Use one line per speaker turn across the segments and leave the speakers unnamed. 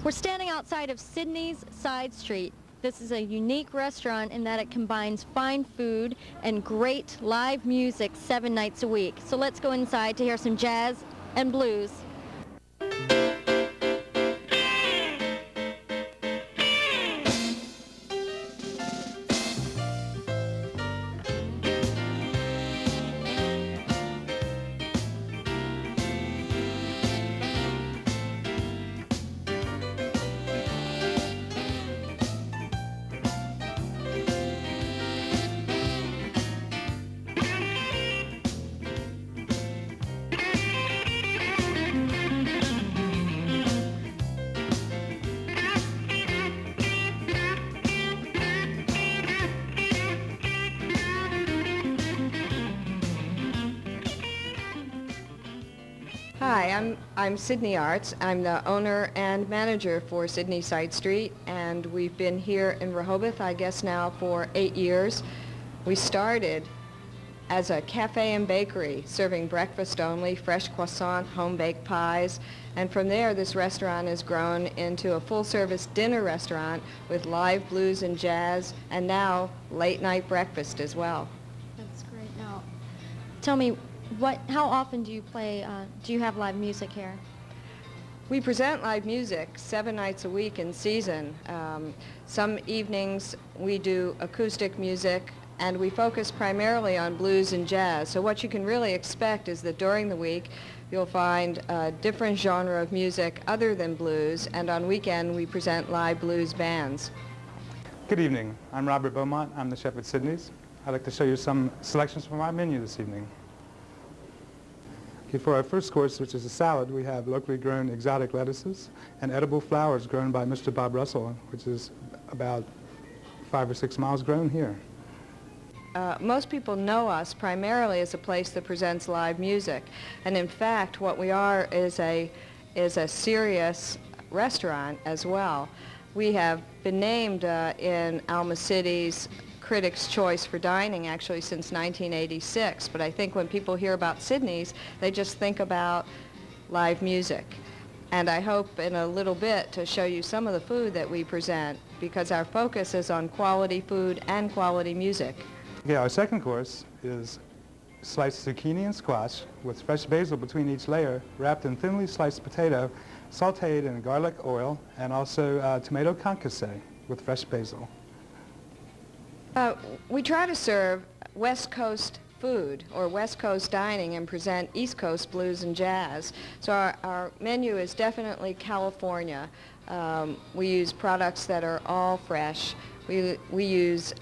We're standing outside of Sydney's Side Street. This is a unique restaurant in that it combines fine food and great live music 7 nights a week. So let's go inside to hear some jazz and blues.
Hi, I'm Sydney Arts. I'm the owner and manager for Sydney Side Street, and we've been here in Rehoboth, I guess now for 8 years. We started as a cafe and bakery, serving breakfast only, fresh croissant, home-baked pies, and from there this restaurant has grown into a full-service dinner restaurant with live blues and jazz, and now late-night breakfast as well.
That's great. Now, tell me, how often do you play, do you have live music here?
We present live music 7 nights a week in season. Some evenings we do acoustic music, and we focus primarily on blues and jazz. So what you can really expect is that during the week you'll find a different genre of music other than blues, and on weekend we present live blues bands.
Good evening. I'm Robert Beaumont. I'm the chef at Sydney's. I'd like to show you some selections from our menu this evening. Okay, for our first course, which is a salad, we have locally grown exotic lettuces and edible flowers grown by Mr. Bob Russell, which is about 5 or 6 miles grown here.
Most people know us primarily as a place that presents live music, and in fact what we are is a serious restaurant as well. We have been named in Alma City's Critics' Choice for Dining actually since 1986, but I think when people hear about Sydney's, they just think about live music. And I hope in a little bit to show you some of the food that we present, because our focus is on quality food and quality music.
Okay, our second course is sliced zucchini and squash with fresh basil between each layer, wrapped in thinly sliced potato, sauteed in garlic oil, and also tomato concasse with fresh basil.
We try to serve West Coast food or West Coast dining and present East Coast blues and jazz. So our menu is definitely California. We use products that are all fresh. We use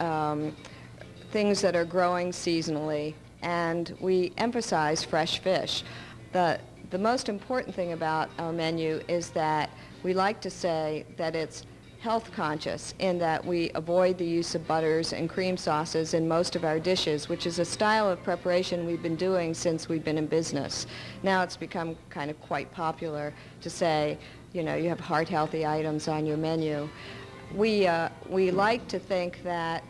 things that are growing seasonally, and we emphasize fresh fish. The most important thing about our menu is that we like to say that it's health conscious, in that we avoid the use of butters and cream sauces in most of our dishes, which is a style of preparation we've been doing since we've been in business. Now it's become kind of quite popular to say, you know, you have heart-healthy items on your menu. We like to think that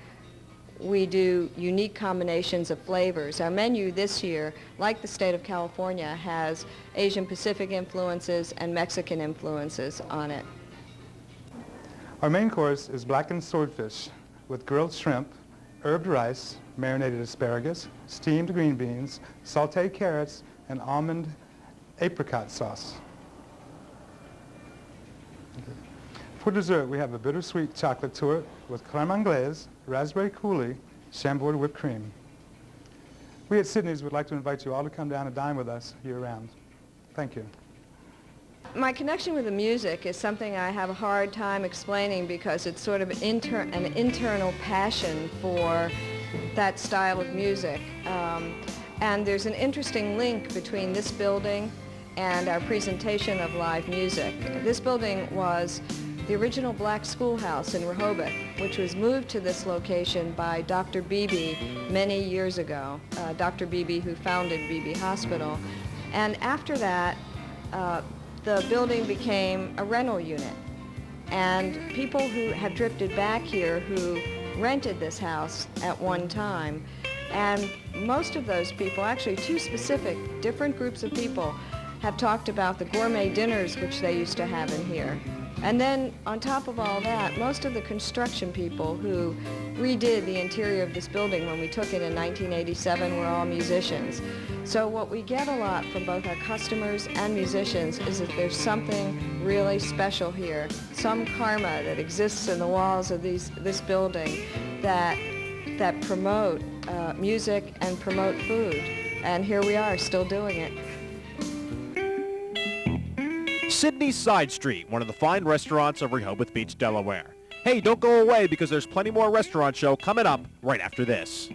we do unique combinations of flavors. Our menu this year, like the state of California, has Asian Pacific influences and Mexican influences on it.
Our main course is blackened swordfish with grilled shrimp, herbed rice, marinated asparagus, steamed green beans, sauteed carrots, and almond apricot sauce. Okay. For dessert, we have a bittersweet chocolate torte with crème anglaise, raspberry coulis, Chambord whipped cream. We at Sydney's would like to invite you all to come down and dine with us year-round. Thank you.
My connection with the music is something I have a hard time explaining, because it's sort of an internal passion for that style of music. And there's an interesting link between this building and our presentation of live music. This building was the original black schoolhouse in Rehoboth, which was moved to this location by Dr. Beebe many years ago, Dr. Beebe, who founded Beebe Hospital. And after that, the building became a rental unit, and people who have drifted back here who rented this house at one time, and most of those people, actually two specific different groups of people, have talked about the gourmet dinners which they used to have in here. And then on top of all that, most of the construction people who redid the interior of this building when we took it in 1987 were all musicians. So what we get a lot from both our customers and musicians is that there's something really special here, some karma that exists in the walls of this building that promote music and promote food. And here we are, still doing it.
Sydney's Side Street, one of the fine restaurants of Rehoboth Beach, Delaware. Hey, don't go away because there's plenty more Restaurant Show coming up right after this.